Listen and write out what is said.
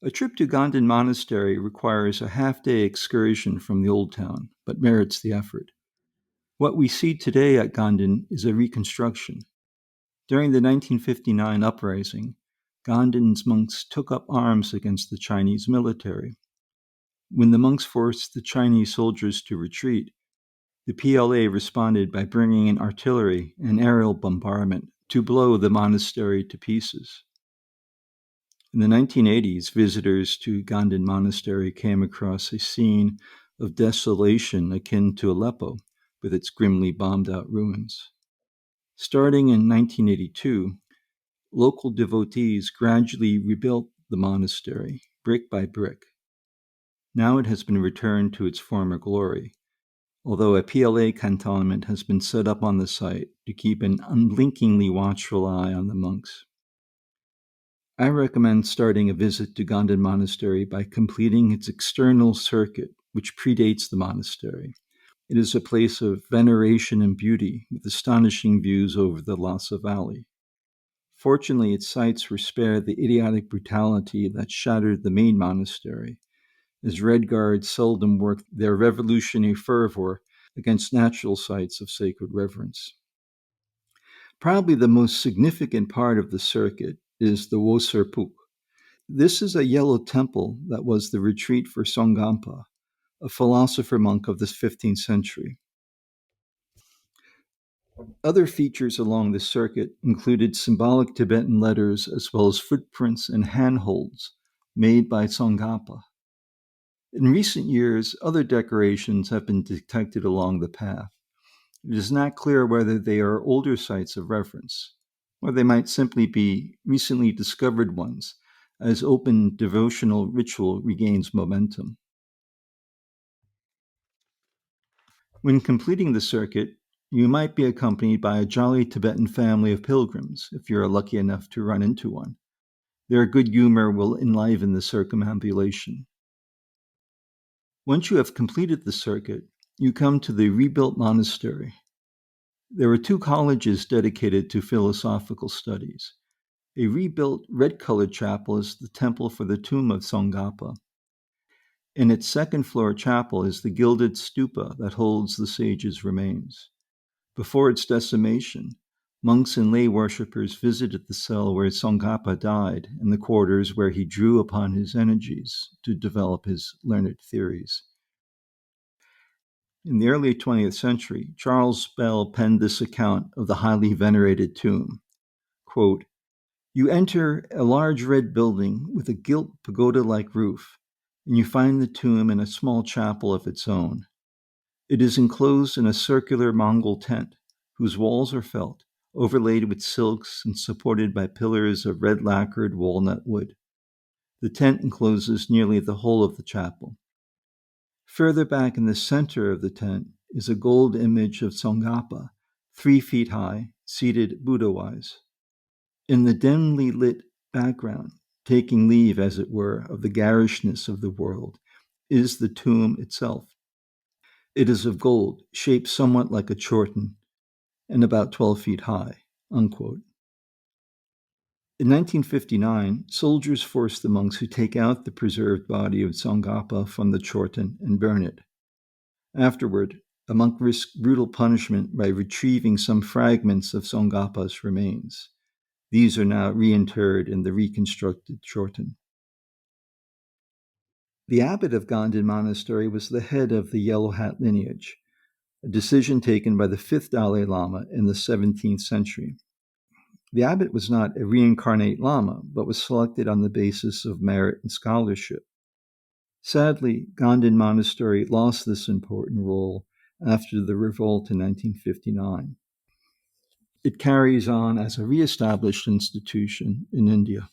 A trip to Ganden Monastery requires a half-day excursion from the old town, but merits the effort. What we see today at Ganden is a reconstruction. During the 1959 uprising, Ganden's monks took up arms against the Chinese military. When the monks forced the Chinese soldiers to retreat, the PLA responded by bringing in artillery and aerial bombardment to blow the monastery to pieces. In the 1980s, visitors to Ganden Monastery came across a scene of desolation akin to Aleppo, with its grimly bombed-out ruins. Starting in 1982, local devotees gradually rebuilt the monastery, brick by brick. Now it has been returned to its former glory, although a PLA cantonment has been set up on the site to keep an unblinkingly watchful eye on the monks. I recommend starting a visit to Ganden Monastery by completing its external circuit, which predates the monastery. It is a place of veneration and beauty, with astonishing views over the Lhasa Valley. Fortunately, its sites were spared the idiotic brutality that shattered the main monastery, as Red Guards seldom worked their revolutionary fervor against natural sites of sacred reverence. Probably the most significant part of the circuit is the Woserpuk. This is a yellow temple that was the retreat for Tsongkhapa, a philosopher monk of the 15th century. Other features along the circuit included symbolic Tibetan letters as well as footprints and handholds made by Tsongkhapa. In recent years, other decorations have been detected along the path. It is not clear whether they are older sites of reference, or they might simply be recently discovered ones, as open devotional ritual regains momentum. When completing the circuit, you might be accompanied by a jolly Tibetan family of pilgrims, if you're lucky enough to run into one. Their good humor will enliven the circumambulation. Once you have completed the circuit, you come to the rebuilt monastery. There were 2 colleges dedicated to philosophical studies. A rebuilt red-colored chapel is the temple for the tomb of Tsongkhapa. In its second-floor chapel is the gilded stupa that holds the sage's remains. Before its decimation, monks and lay worshippers visited the cell where Tsongkhapa died and the quarters where he drew upon his energies to develop his learned theories. In the early 20th century, Charles Bell penned this account of the highly venerated tomb. Quote, "You enter a large red building with a gilt pagoda-like roof, and you find the tomb in a small chapel of its own. It is enclosed in a circular Mongol tent, whose walls are felt, overlaid with silks and supported by pillars of red lacquered walnut wood. The tent encloses nearly the whole of the chapel. Further back in the center of the tent is a gold image of Tsongkhapa, 3 feet high, seated Buddha-wise. In the dimly lit background, taking leave, as it were, of the garishness of the world, is the tomb itself. It is of gold, shaped somewhat like a chorten, and about 12 feet high." Unquote. In 1959, soldiers forced the monks to take out the preserved body of Tsongkhapa from the chorten and burn it. Afterward, a monk risked brutal punishment by retrieving some fragments of Tsongkhapa's remains. These are now reinterred in the reconstructed chorten. The abbot of Ganden Monastery was the head of the Yellow Hat lineage, a decision taken by the 5th Dalai Lama in the 17th century. The abbot was not a reincarnate Lama, but was selected on the basis of merit and scholarship. Sadly, Ganden Monastery lost this important role after the revolt in 1959. It carries on as a re-established institution in India.